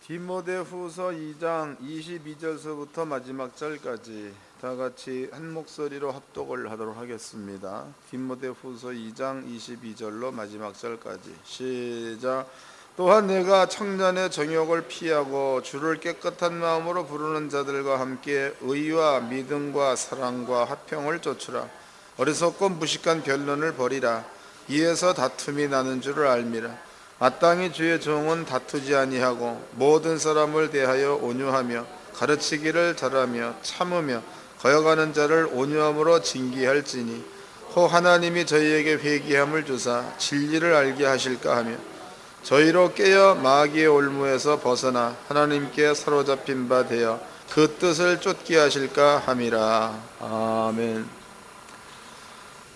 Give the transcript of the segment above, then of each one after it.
디모데후서 2장 22절서부터 마지막 절까지 다 같이 한 목소리로 합독을 하도록 하겠습니다. 디모데후서 2장 22절로 마지막 절까지 시작. 또한 내가 청년의 정욕을 피하고 주를 깨끗한 마음으로 부르는 자들과 함께 의와 믿음과 사랑과 화평을 좇으라. 어리석고 무식한 변론을 버리라. 이에서 다툼이 나는 줄을 알미라. 마땅히 주의 종은 다투지 아니하고 모든 사람을 대하여 온유하며 가르치기를 잘하며 참으며 거역하는 자를 온유함으로 징계할지니 혹 하나님이 저희에게 회개함을 주사 진리를 알게 하실까 하며 저희로 깨어 마귀의 올무에서 벗어나 하나님께 사로잡힌 바 되어 그 뜻을 쫓게 하실까 함이라. 아멘.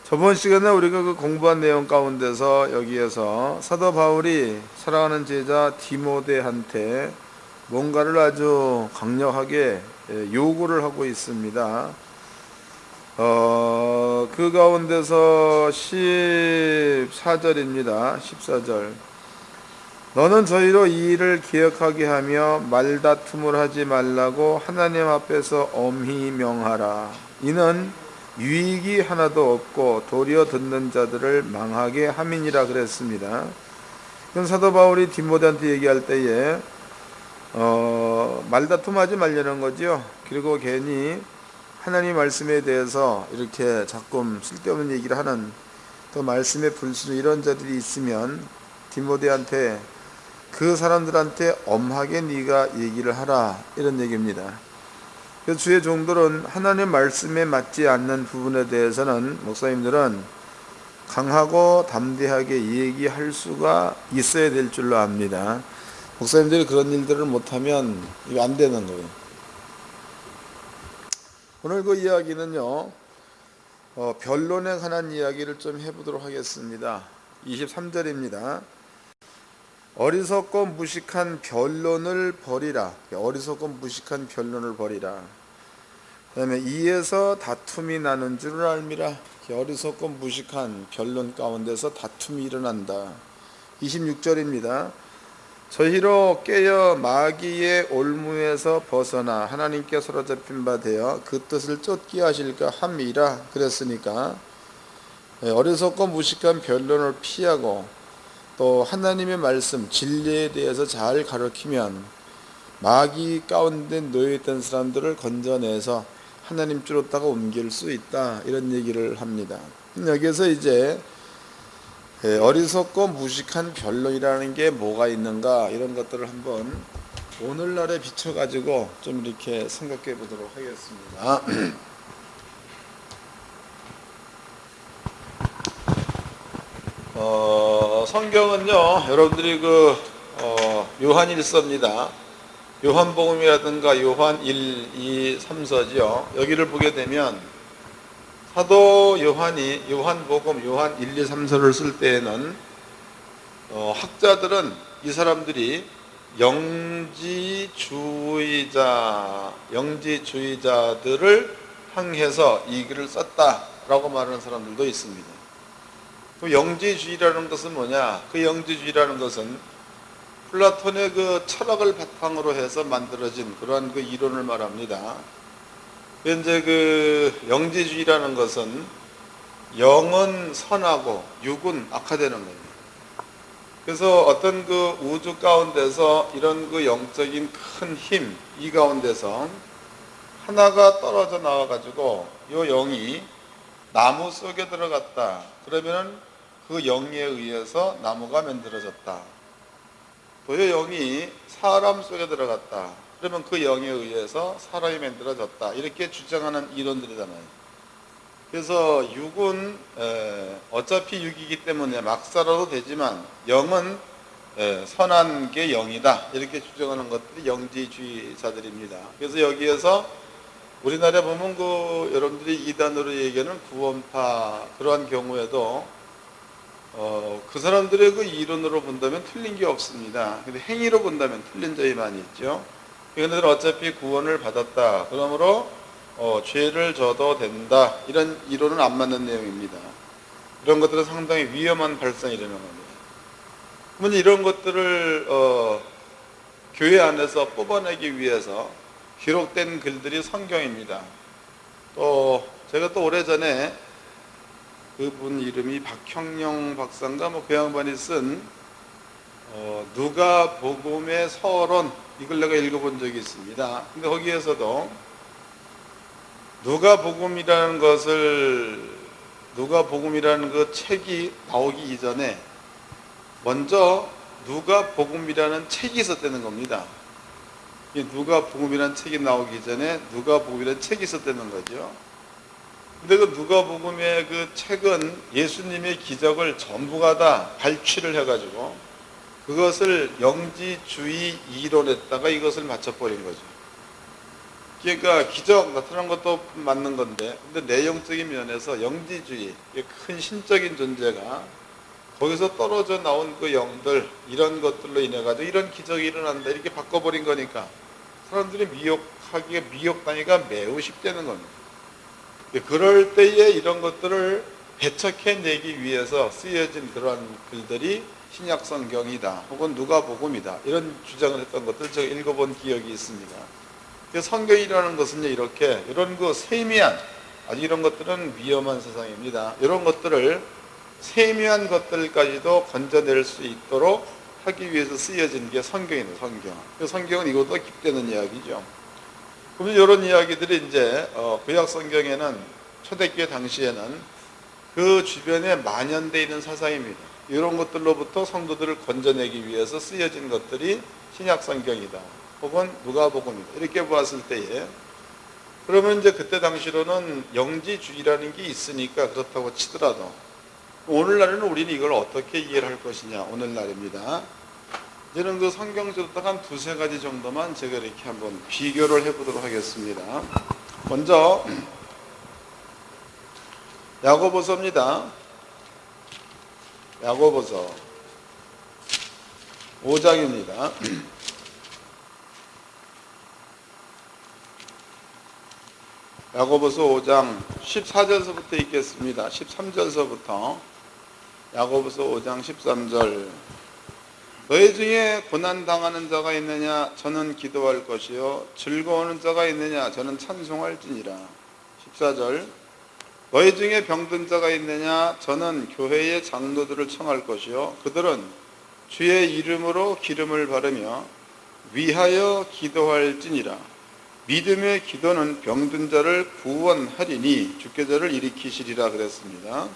저번 시간에 우리가 공부한 내용 가운데서 여기에서 사도 바울이 사랑하는 제자 디모데한테 뭔가를 아주 강력하게 요구를 하고 있습니다. 그 가운데서 14절입니다. 14절. 너는 저희로 이 일을 기억하게 하며 말다툼을 하지 말라고 하나님 앞에서 엄히 명하라. 이는 유익이 하나도 없고 도리어 듣는 자들을 망하게 함이니라 그랬습니다. 사도 바울이 디모데한테 얘기할 때에 말다툼하지 말라는 거죠. 그리고 괜히 하나님 말씀에 대해서 이렇게 자꾸 쓸데없는 얘기를 하는 또 말씀에 불순 이런 자들이 있으면 디모데한테 그 사람들한테 엄하게 네가 얘기를 하라 이런 얘기입니다. 그래서 주의 종들은 하나님 말씀에 맞지 않는 부분에 대해서는 목사님들은 강하고 담대하게 얘기할 수가 있어야 될 줄로 압니다. 목사님들이 그런 일들을 못하면 이거 안 되는 거예요. 오늘 그 이야기는요, 변론에 관한 이야기를 좀 해보도록 하겠습니다. 23절입니다. 어리석고 무식한 변론을 버리라. 어리석고 무식한 변론을 버리라. 그 다음에 이에서 다툼이 나는 줄을 알미라. 어리석고 무식한 변론 가운데서 다툼이 일어난다. 26절입니다. 저희로 깨어 마귀의 올무에서 벗어나 하나님께 사로잡힌 바 되어 그 뜻을 쫓게 하실까 함이라 그랬으니까 어리석고 무식한 변론을 피하고 또 하나님의 말씀 진리에 대해서 잘 가르치면 마귀 가운데 놓여있던 사람들을 건져내서 하나님 쪽으로다가 옮길 수 있다 이런 얘기를 합니다. 여기에서 이제 어리석고 무식한 변론이라는 게 뭐가 있는가 이런 것들을 한번 오늘날에 비춰가지고 좀 이렇게 생각해 보도록 하겠습니다. 성경은요, 여러분들이 요한일서입니다. 요한복음이라든가 요한 1, 2, 3서죠. 여기를 보게 되면 사도 요한이 요한복음, 요한 1, 2, 3서를 쓸 때에는 학자들은 이 사람들이 영지주의자들을 향해서 이 글을 썼다라고 말하는 사람들도 있습니다. 그 영지주의라는 것은 뭐냐? 그 영지주의라는 것은 플라톤의 그 철학을 바탕으로 해서 만들어진 그러한 그 이론을 말합니다. 이제 그 영지주의라는 것은 영은 선하고 육은 악하다는 겁니다. 그래서 어떤 그 우주 가운데서 이런 그 영적인 큰 힘, 이 가운데서 하나가 떨어져 나와가지고 이 영이 나무 속에 들어갔다. 그러면은 그 영에 의해서 나무가 만들어졌다. 또 이 영이 사람 속에 들어갔다. 그러면 그 영에 의해서 사람이 만들어졌다. 이렇게 주장하는 이론들이잖아요. 그래서 육은 어차피 육이기 때문에 막 살아도 되지만 영은 선한 게 영이다. 이렇게 주장하는 것들이 영지주의자들입니다. 그래서 여기에서 우리나라에 보면 여러분들이 이단으로 얘기하는 구원파 그러한 경우에도 그 사람들의 그 이론으로 본다면 틀린 게 없습니다. 근데 행위로 본다면 틀린 점이 많이 있죠. 그들은 어차피 구원을 받았다. 그러므로 죄를 져도 된다. 이런 이론은 안 맞는 내용입니다. 이런 것들은 상당히 위험한 발상이라는 겁니다. 그러면 이런 것들을 교회 안에서 뽑아내기 위해서 기록된 글들이 성경입니다. 또 제가 또 오래전에 그분 이름이 박형영 박사인가 그 양반이 쓴 누가복음의 서론, 이걸 내가 읽어본 적이 있습니다. 근데 거기에서도 누가복음이라는 그 책이 나오기 이전에 먼저 누가복음이라는 책이 있었다는 겁니다. 누가복음이라는 책이 나오기 전에 누가복음이라는 책이 있었다는 거죠. 근데 그 누가복음의 그 책은 예수님의 기적을 전부가 다 발췌를 해가지고 그것을 영지주의 이론에다가 이것을 맞춰버린 거죠. 그러니까 기적 나타난 것도 맞는 건데, 근데 내용적인 면에서 영지주의, 큰 신적인 존재가 거기서 떨어져 나온 그 영들, 이런 것들로 인해 가지고 이런 기적이 일어난다 이렇게 바꿔버린 거니까 사람들이 미혹당하기가 매우 쉽다는 겁니다. 그럴 때에 이런 것들을 배척해내기 위해서 쓰여진 그러한 글들이 신약성경이다 혹은 누가복음이다 이런 주장을 했던 것들 제가 읽어본 기억이 있습니다. 성경이라는 것은 이런 그 세미한, 아주 이런 것들은 위험한 세상입니다. 이런 것들을 세미한 것들까지도 건져낼 수 있도록 하기 위해서 쓰여진 게 성경입니다. 성경은 이것도 깊다는 이야기죠. 그러면 이런 이야기들이 이제 구약 성경에는 초대교회 당시에는 그 주변에 만연되어 있는 사상입니다. 이런 것들로부터 성도들을 건져내기 위해서 쓰여진 것들이 신약 성경이다 혹은 누가복음이다 이렇게 보았을 때에, 그러면 이제 그때 당시로는 영지주의라는 게 있으니까 그렇다고 치더라도 오늘날에는 우리는 이걸 어떻게 이해를 할 것이냐, 오늘날입니다. 이제는 그 성경적으로 한 두세 가지 정도만 제가 이렇게 한번 비교를 해보도록 하겠습니다. 먼저 야고보서입니다. 야고보서 5장입니다. 야고보서 5장 14절서부터 읽겠습니다. 13절서부터 야고보서 5장 13절. 너희 중에 고난당하는 자가 있느냐? 저는 기도할 것이요 즐거워하는 자가 있느냐? 저는 찬송할지니라. 14절. 너희 중에 병든 자가 있느냐? 저는 교회의 장로들을 청할 것이요 그들은 주의 이름으로 기름을 바르며 위하여 기도할지니라. 믿음의 기도는 병든 자를 구원하리니 주께 저를 일으키시리라 그랬습니다.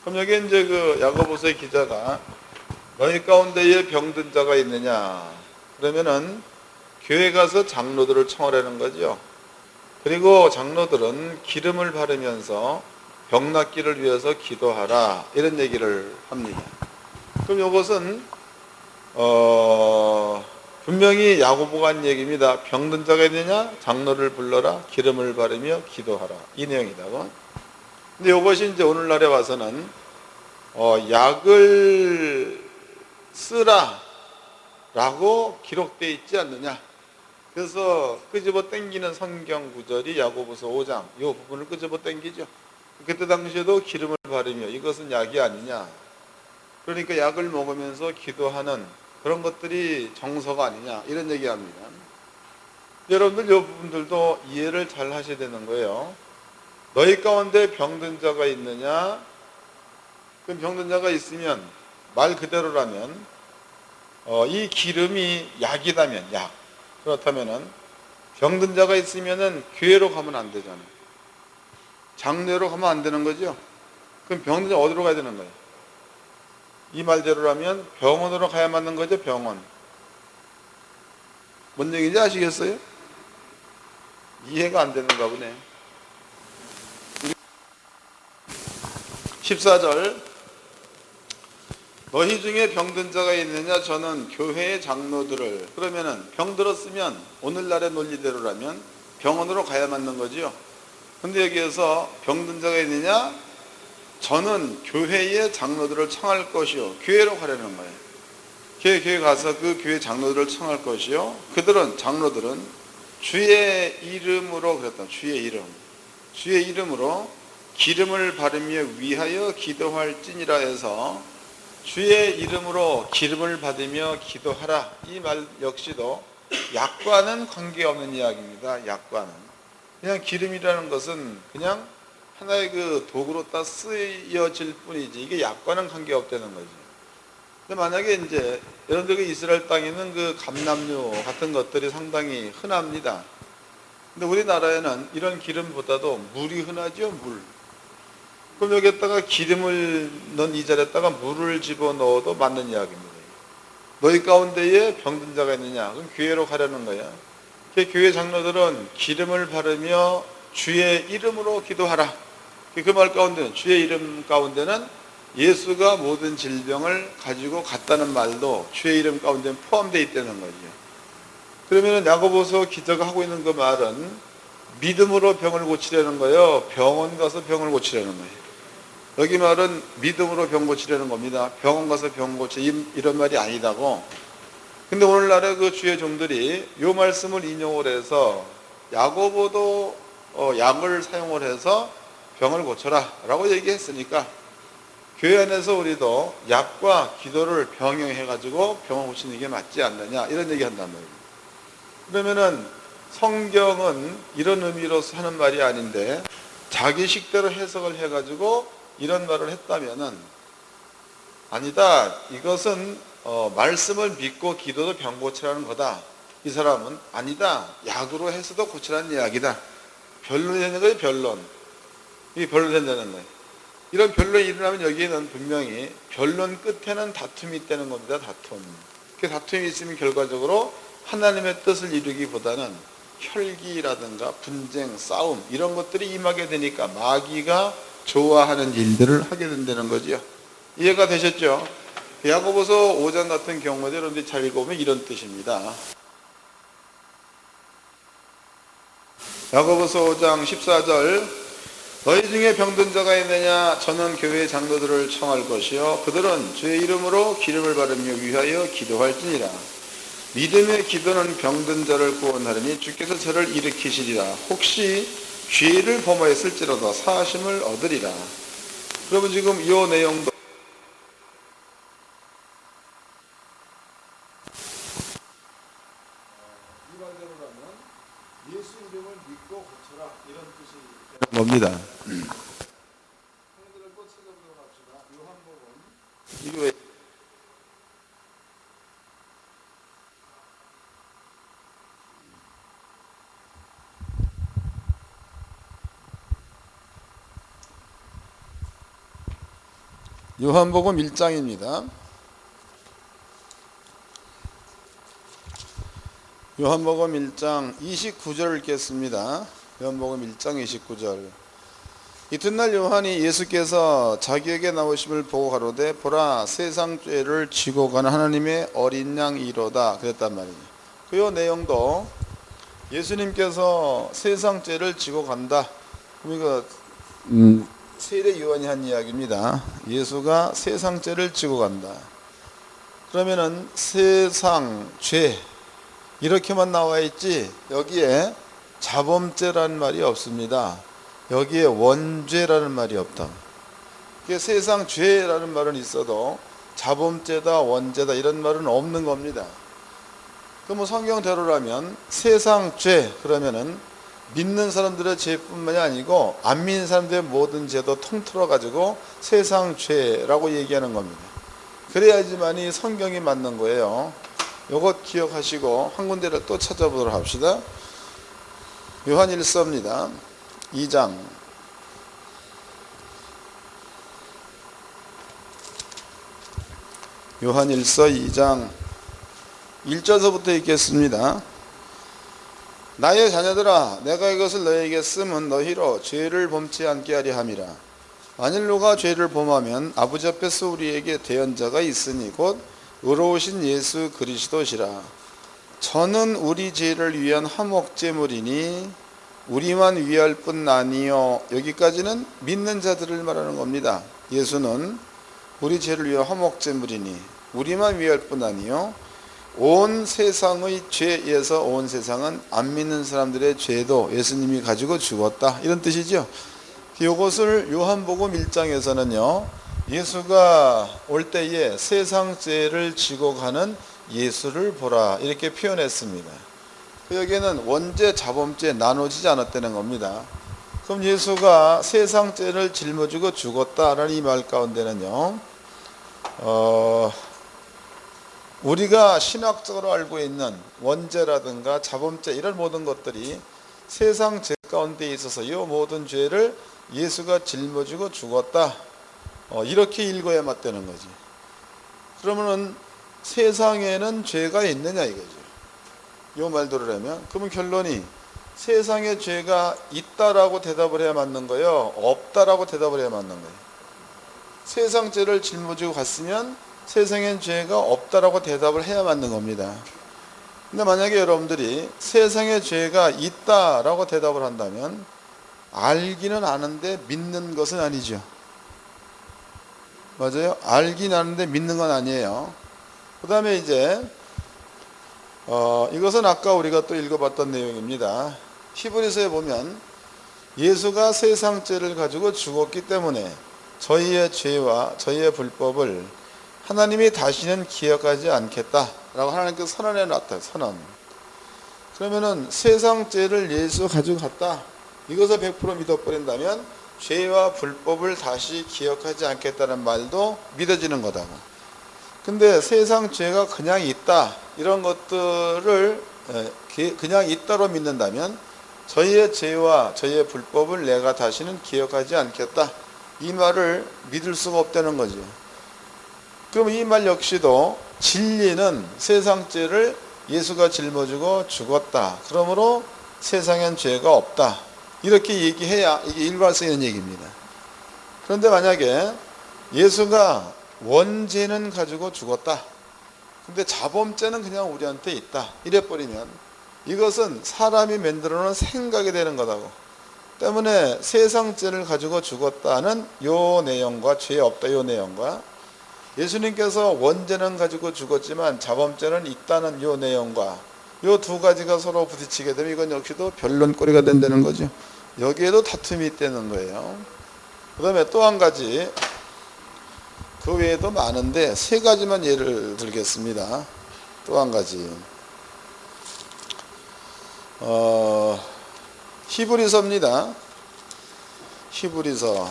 그럼 여기 이제 그 야고보서의 기자가 너희 가운데에 병든 자가 있느냐? 그러면은 교회 가서 장로들을 청하라는 거죠. 그리고 장로들은 기름을 바르면서 병 낫기를 위해서 기도하라 이런 얘기를 합니다. 그럼 이것은 분명히 야고보가 한 얘기입니다. 병든 자가 있느냐? 장로를 불러라. 기름을 바르며 기도하라. 이 내용이다고. 근데 이것이 이제 오늘날에 와서는 약을 쓰라 라고 기록되어 있지 않느냐. 그래서 끄집어 당기는 성경 구절이 야고보서 5장 이 부분을 끄집어 당기죠. 그때 당시에도 기름을 바르며 이것은 약이 아니냐. 그러니까 약을 먹으면서 기도하는 그런 것들이 정서가 아니냐 이런 얘기합니다. 여러분들 이 부분들도 이해를 잘 하셔야 되는 거예요. 너희 가운데 병든 자가 있느냐? 그럼 병든 자가 있으면 말 그대로라면 이 기름이 약이다면 약. 그렇다면은 병든 자가 있으면은 교회로 가면 안 되잖아요. 장례로 가면 안 되는 거죠. 그럼 병든 자 어디로 가야 되는 거예요? 이 말대로라면 병원으로 가야 맞는 거죠. 병원. 뭔 얘기인지 아시겠어요? 이해가 안 되는가 보네. 14절. 너희 중에 병든 자가 있느냐? 저는 교회의 장로들을. 그러면은 병들었으면 오늘날의 논리대로라면 병원으로 가야 맞는 거지요. 근데 여기에서 병든 자가 있느냐? 저는 교회의 장로들을 청할 것이요. 교회로 가려는 거예요. 교회 가서 그 교회 장로들을 청할 것이요. 장로들은 주의 이름으로 그랬다. 주의 이름으로 기름을 바르며 위하여 기도할지니라 해서 주의 이름으로 기름을 받으며 기도하라. 이 말 역시도 약과는 관계없는 이야기입니다. 약과는. 그냥 기름이라는 것은 그냥 하나의 그 도구로 딱 쓰여질 뿐이지 이게 약과는 관계없다는 거지. 근데 만약에 이제 여러분들 그 이스라엘 땅에는 그 감람류 같은 것들이 상당히 흔합니다. 근데 우리나라에는 이런 기름보다도 물이 흔하죠, 물. 그럼 여기에다가 기름을 넣은 이 자리에다가 물을 집어넣어도 맞는 이야기입니다. 너희 가운데에 병든 자가 있느냐? 그럼 교회로 가려는 거야. 교회 장로들은 기름을 바르며 주의 이름으로 기도하라. 그 말 가운데는, 주의 이름 가운데는 예수가 모든 질병을 가지고 갔다는 말도 주의 이름 가운데 포함되어 있다는 거죠. 그러면 야고보서 기자가 하고 있는 그 말은 믿음으로 병을 고치려는 거예요? 병원 가서 병을 고치려는 거예요? 여기 말은 믿음으로 병 고치려는 겁니다. 병원 가서 병 고치 이런 말이 아니다고. 근데 오늘날의 그 주의 종들이 이 말씀을 인용을 해서 야고보도 약을 사용을 해서 병을 고쳐라 라고 얘기했으니까 교회 안에서 우리도 약과 기도를 병행해 가지고 병을 고치는 게 맞지 않느냐 이런 얘기 한단 말이에요. 그러면은 성경은 이런 의미로서 하는 말이 아닌데 자기 식대로 해석을 해 가지고 이런 말을 했다면은 아니다. 이것은 말씀을 믿고 기도도 병 고치라는 거다. 이 사람은 아니다. 약으로 해서도 고치라는 이야기다. 변론되는 거예요, 변론. 이게 변론된다는 거예요. 이런 변론이 일어나면 여기에는 분명히 변론 끝에는 다툼이 있다는 겁니다. 다툼. 그 다툼이 있으면 결과적으로 하나님의 뜻을 이루기보다는 혈기라든가 분쟁, 싸움 이런 것들이 임하게 되니까 마귀가 좋아하는 일들을 하게 된다는 거죠. 이해가 되셨죠? 야고보서 5장 같은 경우에 여러분들이 잘 읽어보면 이런 뜻입니다. 야고보서 5장 14절 너희 중에 병든 자가 있느냐 저는 교회 장로들을 청할 것이요 그들은 주의 이름으로 기름을 바르며 위하여 기도할지니라. 믿음의 기도는 병든 자를 구원하리니 주께서 저를 일으키시리라. 혹시 죄를 범하였을지라도 사하심을 얻으리라. 그러면 지금 이 내용도 일반적으로 하면 예수 이름을 믿고 고쳐라 이런 뜻이 뭡니다. 성경을 또 찾아보도록 합시다. 요한복음 이게 왜 요한복음 1장입니다. 요한복음 1장 29절을 읽겠습니다. 요한복음 1장 29절 이튿날 요한이 예수께서 자기에게 나오심을 보고 가로되 보라 세상 죄를 지고 가는 하나님의 어린 양이로다 그랬단 말이에요. 그 내용도 예수님께서 세상 죄를 지고 간다. 우리가 세례 요한이 한 이야기입니다. 예수가 세상 죄를 지고 간다. 그러면은 세상 죄 이렇게만 나와 있지 여기에 자범죄라는 말이 없습니다. 여기에 원죄라는 말이 없다. 세상 죄라는 말은 있어도 자범죄다 원죄다 이런 말은 없는 겁니다. 그럼 성경대로라면 세상 죄 그러면은 믿는 사람들의 죄뿐만이 아니고 안 믿는 사람들의 모든 죄도 통틀어 가지고 세상 죄라고 얘기하는 겁니다. 그래야지만이 성경이 맞는 거예요. 이것 기억하시고 한 군데를 또 찾아보도록 합시다. 요한일서입니다. 2장 요한일서 2장 1절서부터 읽겠습니다. 나의 자녀들아 내가 이것을 너희에게 쓰면 너희로 죄를 범치 않게 하려 함이라. 만일 누가 죄를 범하면 아버지 앞에서 우리에게 대언자가 있으니 곧 의로우신 예수 그리스도시라. 저는 우리 죄를 위한 화목제물이니 우리만 위할 뿐 아니요. 여기까지는 믿는 자들을 말하는 겁니다. 예수는 우리 죄를 위한 화목제물이니 우리만 위할 뿐 아니요. 온 세상의 죄에서 온 세상은 안 믿는 사람들의 죄도 예수님이 가지고 죽었다 이런 뜻이죠. 이것을 요한복음 1장에서는요 예수가 올 때에 세상 죄를 지고 가는 예수를 보라 이렇게 표현했습니다. 여기에는 원죄, 자범죄 나눠지지 않았다는 겁니다. 그럼 예수가 세상 죄를 짊어지고 죽었다라는 이 말 가운데는요, 우리가 신학적으로 알고 있는 원죄라든가 자범죄 이런 모든 것들이 세상 죄 가운데 있어서 이 모든 죄를 예수가 짊어지고 죽었다, 이렇게 읽어야 맞다는 거지. 그러면은 세상에는 죄가 있느냐 이거죠. 이 말대로 하면 그러면 결론이 세상에 죄가 있다라고 대답을 해야 맞는 거예요, 없다라고 대답을 해야 맞는 거예요. 세상 죄를 짊어지고 갔으면 세상엔 죄가 없다라고 대답을 해야 맞는 겁니다. 근데 만약에 여러분들이 세상에 죄가 있다라고 대답을 한다면 알기는 아는데 믿는 것은 아니죠. 맞아요? 알긴 아는데 믿는 건 아니에요. 그 다음에 이제 이것은 아까 우리가 또 읽어봤던 내용입니다. 히브리서에 보면 예수가 세상 죄를 가지고 죽었기 때문에 저희의 죄와 저희의 불법을 하나님이 다시는 기억하지 않겠다라고 하나님께서 선언해 놨다. 선언. 그러면은 세상 죄를 예수 가지고 갔다, 이것을 100% 믿어버린다면 죄와 불법을 다시 기억하지 않겠다는 말도 믿어지는 거다고. 근데 세상 죄가 그냥 있다, 이런 것들을 그냥 있다로 믿는다면 저희의 죄와 저희의 불법을 내가 다시는 기억하지 않겠다, 이 말을 믿을 수가 없다는 거죠. 그럼 이 말 역시도 진리는 세상 죄를 예수가 짊어지고 죽었다, 그러므로 세상엔 죄가 없다, 이렇게 얘기해야 이게 일관성 있는 얘기입니다. 그런데 만약에 예수가 원죄는 가지고 죽었다, 근데 자범죄는 그냥 우리한테 있다, 이래버리면 이것은 사람이 만들어 놓은 생각이 되는 거다고. 때문에 세상 죄를 가지고 죽었다는 요 내용과 죄 없다 요 내용과 예수님께서 원죄는 가지고 죽었지만 자범죄는 있다는 요 내용과 요 두 가지가 서로 부딪히게 되면 이건 역시도 변론거리가 된다는 거죠. 여기에도 다툼이 있다는 거예요. 그 다음에 또 한 가지, 그 외에도 많은데 세 가지만 예를 들겠습니다. 또 한 가지, 히브리서입니다. 히브리서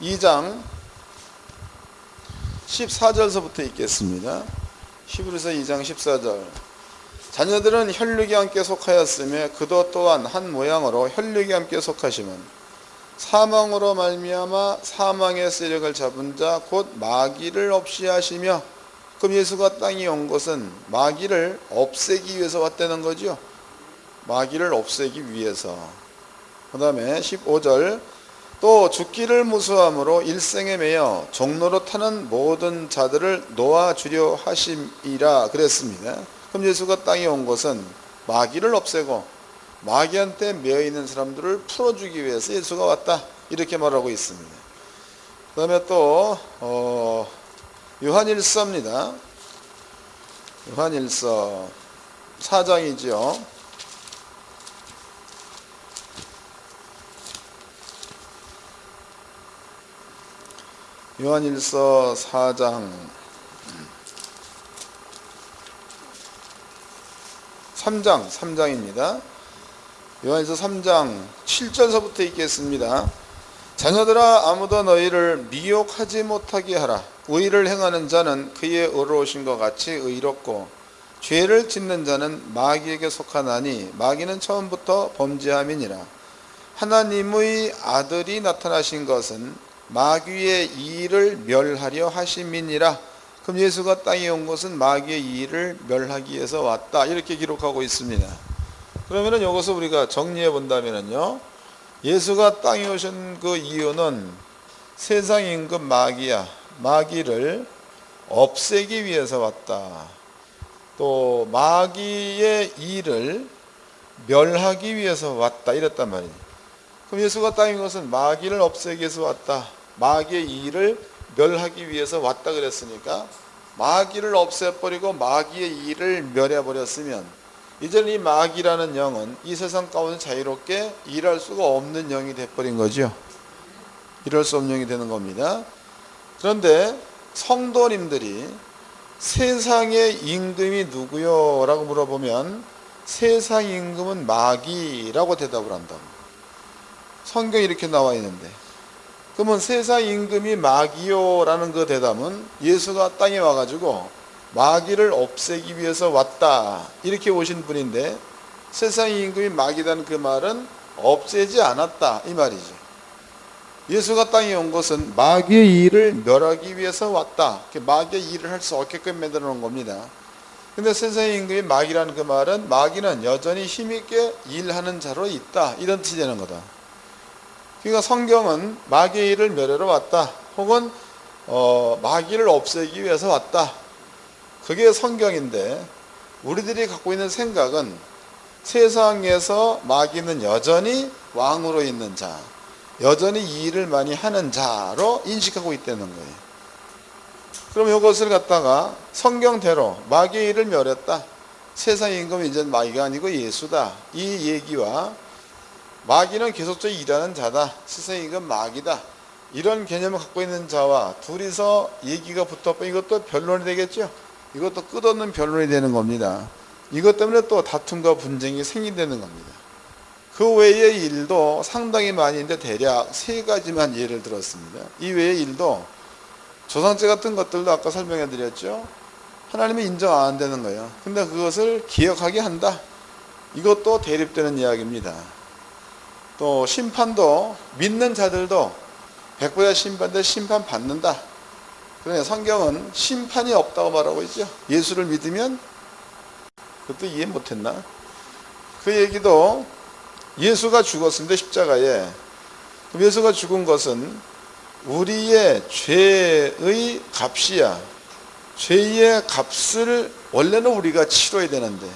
2장 14절서부터 읽겠습니다. 히브리서 2장 14절. 자녀들은 혈육이 함께 속하였으며 그도 또한 한 모양으로 혈육이 함께 속하심은 사망으로 말미암아 사망의 세력을 잡은 자 곧 마귀를 없이 하시며, 그럼 예수가 땅에 온 것은 마귀를 없애기 위해서 왔다는 거죠. 마귀를 없애기 위해서. 그 다음에 15절. 또 죽기를 무수함으로 일생에 매여 종로로 타는 모든 자들을 놓아주려 하심이라 그랬습니다. 그럼 예수가 땅에 온 것은 마귀를 없애고 마귀한테 매여있는 사람들을 풀어주기 위해서 예수가 왔다, 이렇게 말하고 있습니다. 그 다음에 또 요한일서입니다. 요한일서 4장이죠. 요한일서 4장 3장입니다. 요한일서 3장 7절서부터 읽겠습니다. 자녀들아, 아무도 너희를 미혹하지 못하게 하라. 의를 행하는 자는 그의 의로우신 것 같이 의롭고 죄를 짓는 자는 마귀에게 속하나니 마귀는 처음부터 범죄함이니라. 하나님의 아들이 나타나신 것은 마귀의 일을 멸하려 하심이니라. 그럼 예수가 땅에 온 것은 마귀의 일을 멸하기 위해서 왔다, 이렇게 기록하고 있습니다. 그러면은 이것을 우리가 정리해 본다면은요, 예수가 땅에 오신 그 이유는 세상 임금 마귀를 없애기 위해서 왔다, 또 마귀의 일을 멸하기 위해서 왔다, 이랬단 말이에요. 그럼 예수가 땅에 온 것은 마귀를 없애기 위해서 왔다, 마귀의 일을 멸하기 위해서 왔다 그랬으니까 마귀를 없애버리고 마귀의 일을 멸해버렸으면 이제는 이 마귀라는 영은 이 세상 가운데 자유롭게 일할 수가 없는 영이 돼버린 거죠. 일할 수 없는 영이 되는 겁니다. 그런데 성도님들이 세상의 임금이 누구요? 라고 물어보면 세상 임금은 마귀라고 대답을 한다고. 성경에 이렇게 나와 있는데, 그러면 세상 임금이 마귀요? 라는 그 대답은 예수가 땅에 와가지고 마귀를 없애기 위해서 왔다, 이렇게 오신 분인데, 세상 임금이 마귀라는 그 말은 없애지 않았다, 이 말이죠. 예수가 땅에 온 것은 마귀의 일을 멸하기 위해서 왔다. 마귀의 일을 할 수 없게끔 만들어 놓은 겁니다. 근데 세상의 임금이 마귀라는 그 말은 마귀는 여전히 힘있게 일하는 자로 있다, 이런 뜻이 되는 거다. 그러니까 성경은 마귀의 일을 멸하러 왔다, 혹은 마귀를 없애기 위해서 왔다, 그게 성경인데, 우리들이 갖고 있는 생각은 세상에서 마귀는 여전히 왕으로 있는 자, 여전히 이 일을 많이 하는 자로 인식하고 있다는 거예요. 그럼 이것을 갖다가 성경대로 마귀의 일을 멸했다, 세상의 임금은 이제 마귀가 아니고 예수다, 이 얘기와 마귀는 계속적으로 일하는 자다, 세상의 임금은 마귀다, 이런 개념을 갖고 있는 자와 둘이서 얘기가 붙어버리면 이것도 변론이 되겠죠. 이것도 끝없는 변론이 되는 겁니다. 이것 때문에 또 다툼과 분쟁이 생긴다는 겁니다. 그 외의 일도 상당히 많이 있는데 대략 3가지만 예를 들었습니다. 이 외의 일도 조상제 같은 것들도 아까 설명해 드렸죠. 하나님이 인정 안 한다는 거예요. 근데 그것을 기억하게 한다, 이것도 대립되는 이야기입니다. 또 심판도 믿는 자들도 백보자 심판대 심판 받는다. 그러나 성경은 심판이 없다고 말하고 있죠. 예수를 믿으면, 그것도 이해 못했나? 그 얘기도 예수가 죽었습니다, 십자가에. 예수가 죽은 것은 우리의 죄의 값이야. 죄의 값을 원래는 우리가 치러야 되는데,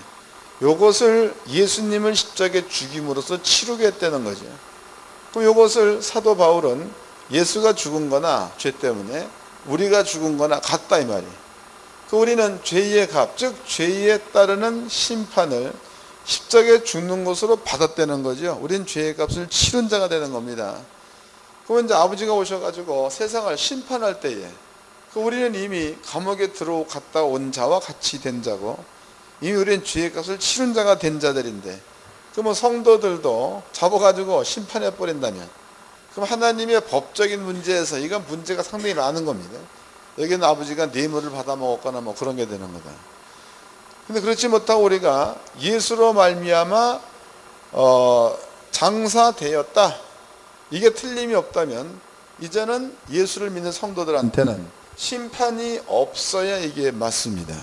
이것을 예수님을 십자가에 죽임으로써 치르게 했다는 거죠. 그럼 이것을 사도 바울은 예수가 죽은 거나 죄 때문에 우리가 죽은 거나 같다, 이 말이에요. 우리는 죄의 값, 즉 죄에 따르는 심판을 십자가에 죽는 것으로 받았다는 거죠. 우리는 죄의 값을 치른 자가 되는 겁니다. 그러면 이제 아버지가 오셔가지고 세상을 심판할 때에 우리는 이미 감옥에 들어갔다 온 자와 같이 된 자고, 이미 우리는 죄의 값을 치른 자가 된 자들인데, 그러면 성도들도 잡아가지고 심판해버린다면, 그럼 하나님의 법적인 문제에서 이건 문제가 상당히 많은 겁니다. 여기는 아버지가 뇌물을 받아먹었거나 뭐 그런 게 되는 거다. 근데 그렇지 못하고 우리가 예수로 말미암아 장사되었다, 이게 틀림이 없다면 이제는 예수를 믿는 성도들한테는 심판이 없어야 이게 맞습니다.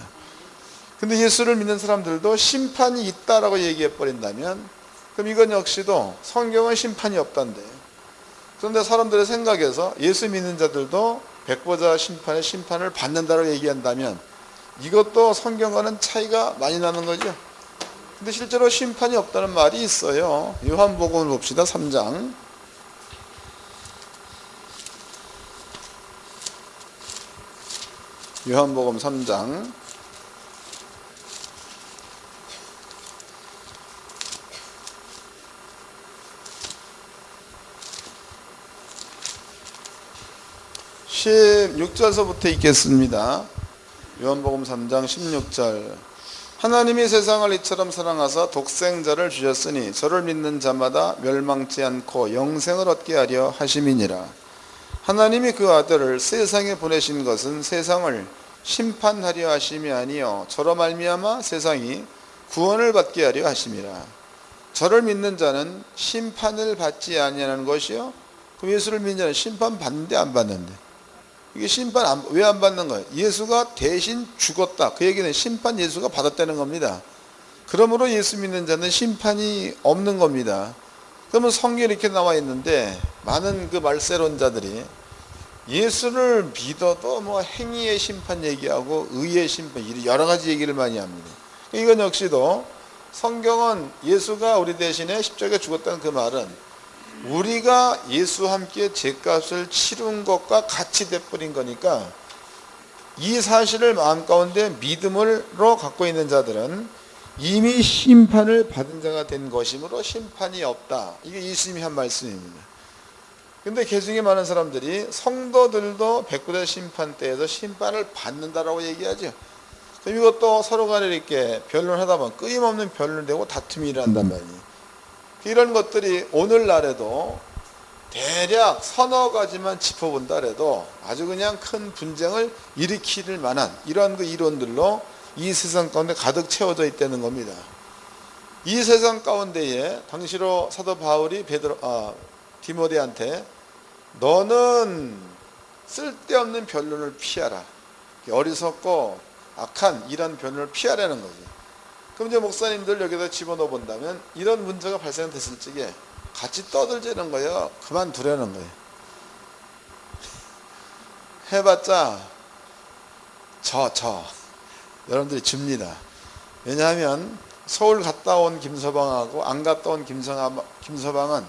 근데 예수를 믿는 사람들도 심판이 있다라고 얘기해 버린다면, 그럼 이건 역시도 성경은 심판이 없단데, 그런데 사람들의 생각에서 예수 믿는 자들도 백보자 심판의 심판을 받는다고 얘기한다면 이것도 성경과는 차이가 많이 나는 거죠. 근데 실제로 심판이 없다는 말이 있어요. 요한복음을 봅시다. 3장. 요한복음 3장. (16절서부터) 읽겠습니다. 요한복음 3장 16절. 하나님이 세상을 이처럼 사랑하사 독생자를 주셨으니 저를 믿는 자마다 멸망치 않고 영생을 얻게 하려 하심이니라. 하나님이 그 아들을 세상에 보내신 것은 세상을 심판하려 하심이 아니요 저로 말미암아 세상이 구원을 받게 하려 하심이라. 저를 믿는 자는 심판을 받지 아니하는 것이요. 그럼 예수를 믿는 자는 심판 받는데 안 받는데, 이게 심판 왜 안 받는 거예요? 예수가 대신 죽었다, 그 얘기는 심판 예수가 받았다는 겁니다. 그러므로 예수 믿는 자는 심판이 없는 겁니다. 그러면 성경에 이렇게 나와 있는데, 많은 그 말세론자들이 예수를 믿어도 뭐 행위의 심판 얘기하고 의의 심판, 여러 가지 얘기를 많이 합니다. 이건 역시도 성경은 예수가 우리 대신에 십자가에 죽었다는 그 말은 우리가 예수와 함께 죄값을 치른 것과 같이 돼버린 거니까, 이 사실을 마음 가운데 믿음으로 갖고 있는 자들은 이미 심판을 받은 자가 된 것이므로 심판이 없다. 이게 예수님이 한 말씀입니다. 근데 개중에 많은 사람들이 성도들도 백부대 심판대에서 심판을 받는다라고 얘기하죠. 그럼 이것도 서로 간에 이렇게 변론하다 보면 끊임없는 변론이 되고 다툼이 일어난단 말이에요. 이런 것들이 오늘날에도 대략 서너 가지만 짚어본다 해도 아주 그냥 큰 분쟁을 일으킬 만한 이러한 그 이론들로 이 세상 가운데 가득 채워져 있다는 겁니다. 이 세상 가운데에 당시로 사도 바울이 디모데한테 너는 쓸데없는 변론을 피하라. 어리석고 악한 이런 변론을 피하라는 거지. 그럼 이제 목사님들 여기다 집어넣어 본다면 이런 문제가 발생됐을 적에 같이 떠들자는 거예요. 그만두라는 거예요. 해봤자 여러분들이 집니다. 왜냐하면 서울 갔다 온 김서방하고 안 갔다 온 김서방은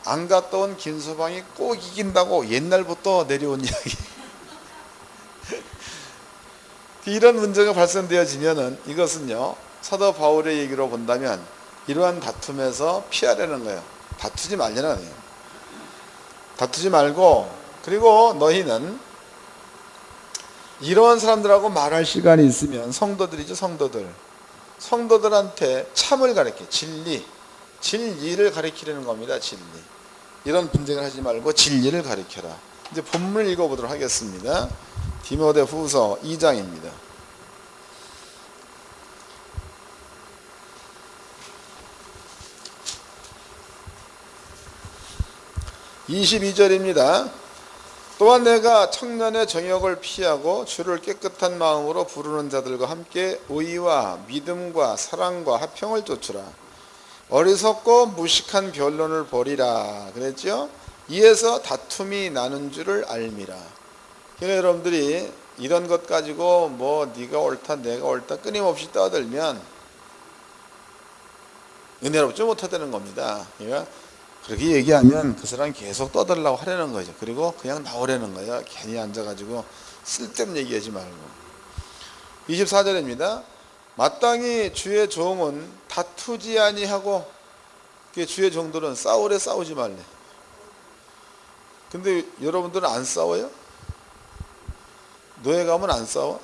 안 갔다 온 김서방이 꼭 이긴다고 옛날부터 내려온 이야기. 이런 문제가 발생되어지면은 이것은요 사도 바울의 얘기로 본다면 이러한 다툼에서 피하려는 거예요. 다투지 말려는 거예요. 다투지 말고, 그리고 너희는 이러한 사람들하고 말할 시간이 있으면 성도들이죠. 성도들한테 참을 가르쳐, 진리를 가르치려는 겁니다. 진리. 이런 분쟁을 하지 말고 진리를 가르쳐라. 이제 본문을 읽어보도록 하겠습니다. 디모데 후서 2장입니다. 22절입니다. 또한 내가 청년의 정욕을 피하고 주를 깨끗한 마음으로 부르는 자들과 함께 의와 믿음과 사랑과 화평을 쫓으라. 어리석고 무식한 변론을 버리라 그랬죠. 이에서 다툼이 나는 줄을 알미라. 그러니까 여러분들이 이런 것 가지고 뭐 네가 옳다 내가 옳다 끊임없이 떠들면 은혜롭지 못하다는 겁니다. 그러니까 그렇게 얘기하면 그 사람이 계속 떠들려고 하려는 거죠. 그리고 그냥 나오려는 거예요. 괜히 앉아가지고 쓸데없는 얘기하지 말고. 24절입니다. 마땅히 주의 종은 다투지 아니하고, 주의 종들은 싸우래 싸우지 말래. 근데 여러분들은 안 싸워요? 노예 가면 안 싸워?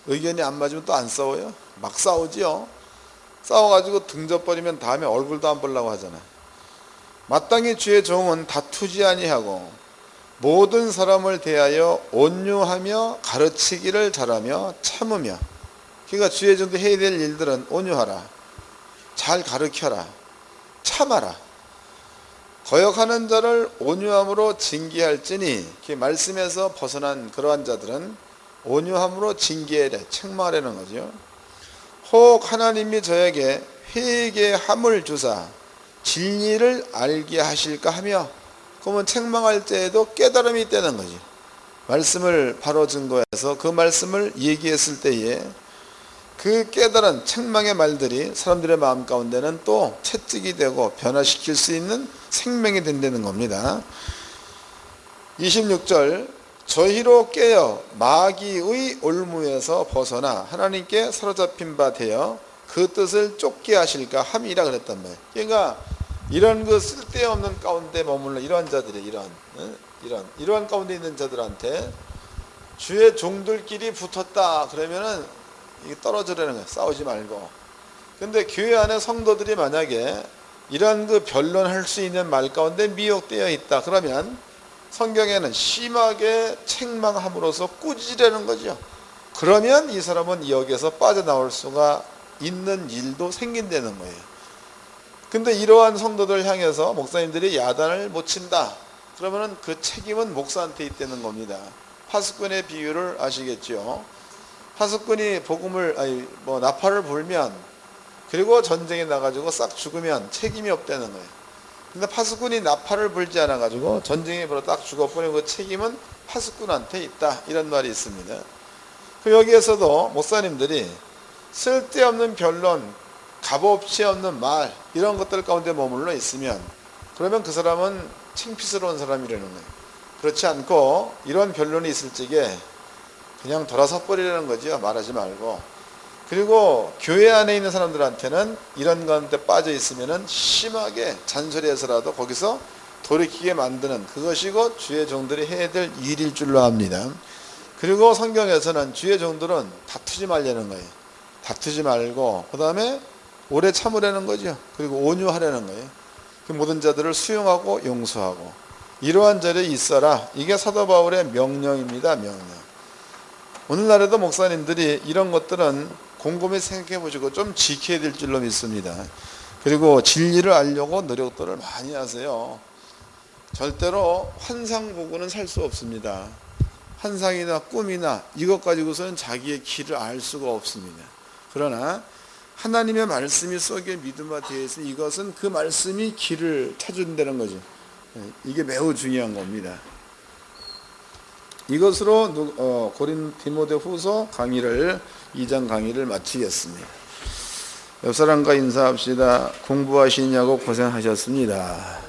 의견이 안 맞으면 또 안 싸워요? 막 싸우지요. 싸워가지고 등져버리면 다음에 얼굴도 안 보려고 하잖아요. 마땅히 주의 종은 다투지 아니하고 모든 사람을 대하여 온유하며 가르치기를 잘하며 참으며. 그러니까 주의 종도 해야 될 일들은 온유하라, 잘 가르쳐라, 참아라. 거역하는 자를 온유함으로 징계할지니, 말씀에서 벗어난 그러한 자들은 온유함으로 징계하래, 책망하라는 거죠. 혹 하나님이 저에게 회개함을 주사 진리를 알게 하실까 하며, 그러면 책망할 때에도 깨달음이 있다는 거지. 말씀을 바로 증거해서 그 말씀을 얘기했을 때에 그 깨달은 책망의 말들이 사람들의 마음 가운데는 또 채찍이 되고 변화시킬 수 있는 생명이 된다는 겁니다. 26절, 저희로 깨어 마귀의 올무에서 벗어나 하나님께 사로잡힌 바 되어 그 뜻을 쫓게 하실까 함이라 그랬단 말이에요. 그러니까 이런 그 쓸데없는 가운데 머물러 이러한 자들이 이러한 가운데 있는 자들한테 주의 종들끼리 붙었다 그러면은 이게 떨어지라는 거예요. 싸우지 말고. 근데 교회 안에 성도들이 만약에 이러한 그 변론할 수 있는 말 가운데 미혹되어 있다 그러면 성경에는 심하게 책망함으로써 꾸짖으라는 거죠. 그러면 이 사람은 여기에서 빠져나올 수가 있는 일도 생긴다는 거예요. 근데 이러한 성도들 향해서 목사님들이 야단을 못 친다 그러면은 그 책임은 목사한테 있다는 겁니다. 파수꾼의 비유를 아시겠죠? 파수꾼이 나팔을 불면, 그리고 전쟁에 나가지고 싹 죽으면 책임이 없다는 거예요. 근데 파수꾼이 나팔을 불지 않아 가지고 전쟁에 딱 죽어버리고 그 책임은 파수꾼한테 있다, 이런 말이 있습니다. 그 여기에서도 목사님들이 쓸데없는 변론, 값없이 없는 말, 이런 것들 가운데 머물러 있으면 그러면 그 사람은 창피스러운 사람이라는 거예요. 그렇지 않고 이런 변론이 있을 적에 그냥 돌아서 버리라는 거죠. 말하지 말고. 그리고 교회 안에 있는 사람들한테는 이런 가운데 빠져 있으면은 심하게 잔소리해서라도 거기서 돌이키게 만드는 그것이 곧 주의 종들이 해야 될 일일 줄로 압니다. 그리고 성경에서는 주의 종들은 다투지 말라는 거예요. 다투지 말고 그 다음에 오래 참으라는 거죠. 그리고 온유하라는 거예요. 그 모든 자들을 수용하고 용서하고 이러한 자리에 있어라. 이게 사도 바울의 명령입니다. 명령. 오늘날에도 목사님들이 이런 것들은 곰곰이 생각해 보시고 좀 지켜야 될 줄로 믿습니다. 그리고 진리를 알려고 노력들을 많이 하세요. 절대로 환상 보고는 살 수 없습니다. 환상이나 꿈이나 이것 가지고서는 자기의 길을 알 수가 없습니다. 그러나 하나님의 말씀이 속에 믿음과 되어 있으니 이것은 그 말씀이 길을 찾아준다는 거죠. 이게 매우 중요한 겁니다. 이것으로 디모데후서 강의를 2장 강의를 마치겠습니다. 옆 사람과 인사합시다. 공부하시냐고 고생하셨습니다.